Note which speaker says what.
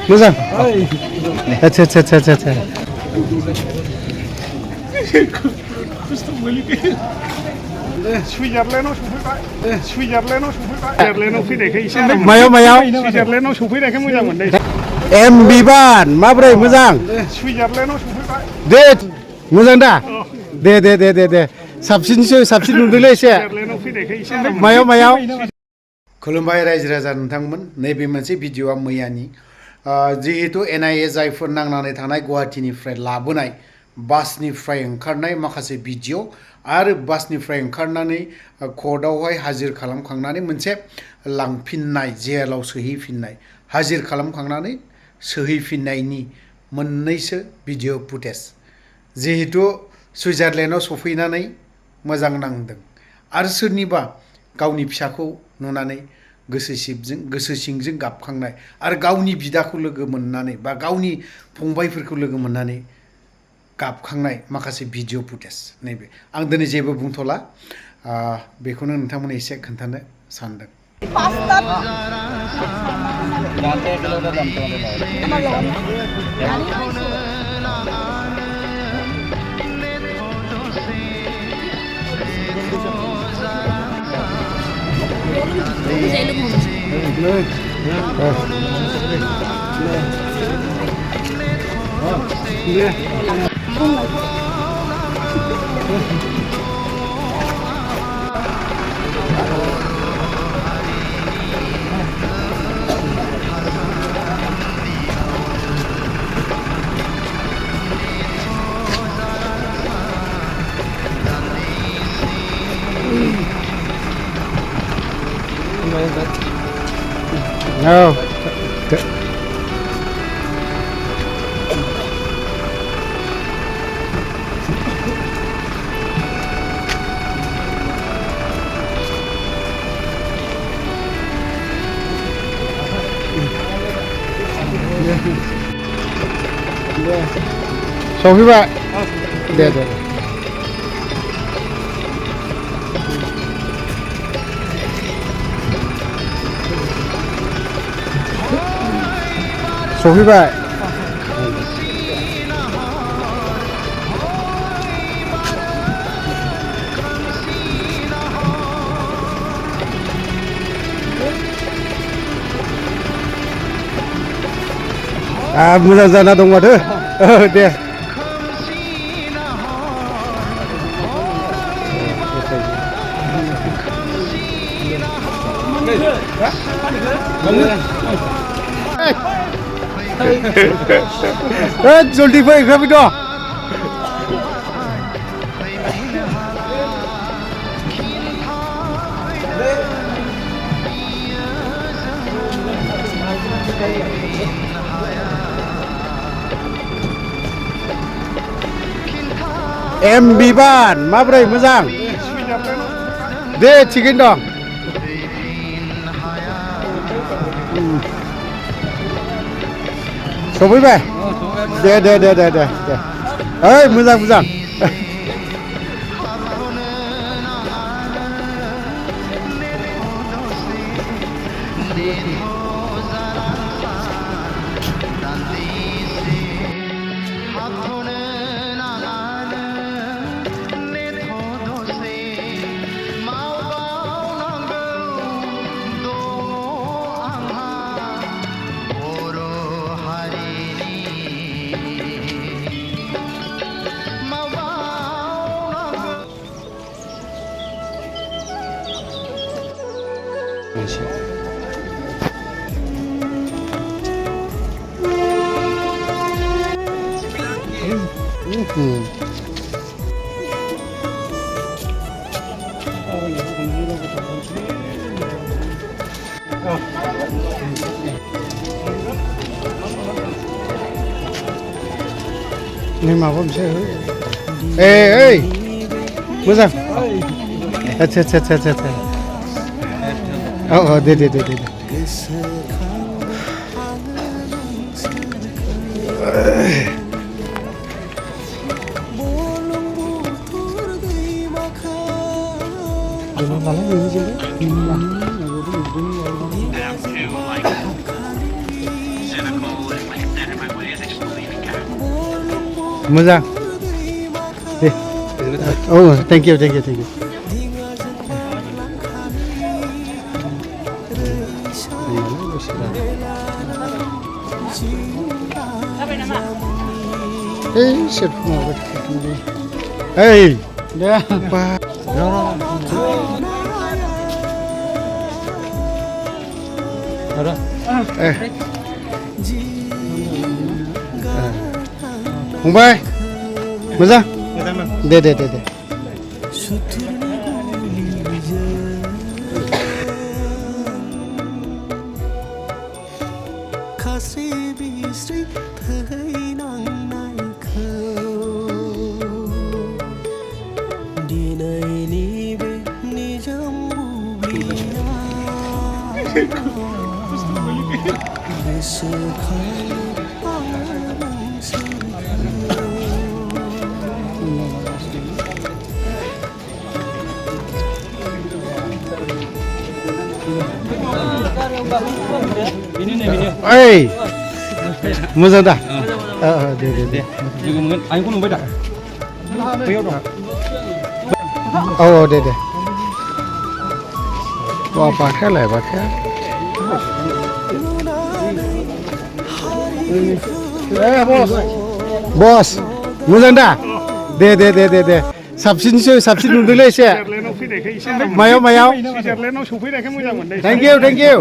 Speaker 1: मोजां आच्छा आच्छा आच्छा आच्छा
Speaker 2: सुइजारलेण्डआव सफैबाय सुइजारलेण्डआव फैनायखाय एसे
Speaker 1: मायाव
Speaker 2: सुइजारलेण्डआव सफैनायखाय मोजां मोनदों
Speaker 1: M.Biban माब्रै मोजां
Speaker 2: सुइजारलेण्डआव सफैबाय
Speaker 1: दे मोजां दा दे दे दे दे दे साबसिन नुदोंलै एसे मायाव खुलुमबाय रायजो राजा नोंथांमोन नैबे मोनसे भिडिअआ मैयानि जिहेतु NIA जायफोर नांनानै थानाय गुवाहाटीनिफ्राय लाबोनाय बासनिफ्राय ओंखारनाय माखासे भिडिअ आरो बासनिफ्राय ओंखारनानै कर्टआवहाय हाजिर खालामखांनानै मोनसे लांफिननाय जेलाव सोहैफिननाय हाजिर खालामखांनानै सोहैफिननायनि मोननैसो भिडिअ फुटेज जिहेतु सुइजारलेण्डआव सफैनानै मोजां नांदों आरो सोरनिबा गावनि फिसाखौ नुनानै गोसो सिंजों गाबखांनाय आरो गावनि बिदाखौ लोगो मोननानै बा गावनि फंबायफोरखौ लोगो मोननानै गाबखांनाय माखासे भिडिअ फुटेज नैबे आं दिनै जेबो बुंथ'ला बेखौनो नोंथांमोननो एसे खोन्थानो सानदों No. सफैबाय दे दे सफैबाय मोजां जाना दं माथो दे जल्दी फै ओंखारबाय दं M.Biban माब्रै मोजां दे थिगैनो दं सफैबाय दे दे दे दे दे दे ओइ मोजां मोजां Ini maaf om saya. Musa. Acha. Oh, de. मोजां दे औ थेंक इउ ओइ सोर ओइ दे बा फंबाय मोजां दे ओइ मोजां दा दे
Speaker 3: लोगो मोनगोन आंखौ नुबाय दा बैयाव दं
Speaker 1: औ दे वा बाखायालाय बाखाया बस मोजां दा दे साबसिन नुदोंलै एसे
Speaker 2: सुइजारलेण्डआव फैनायखाय एसे
Speaker 1: मायाव
Speaker 2: सुइजारलेण्डआव सफैनायखाय मोजां मोनदों
Speaker 1: थेंक इउ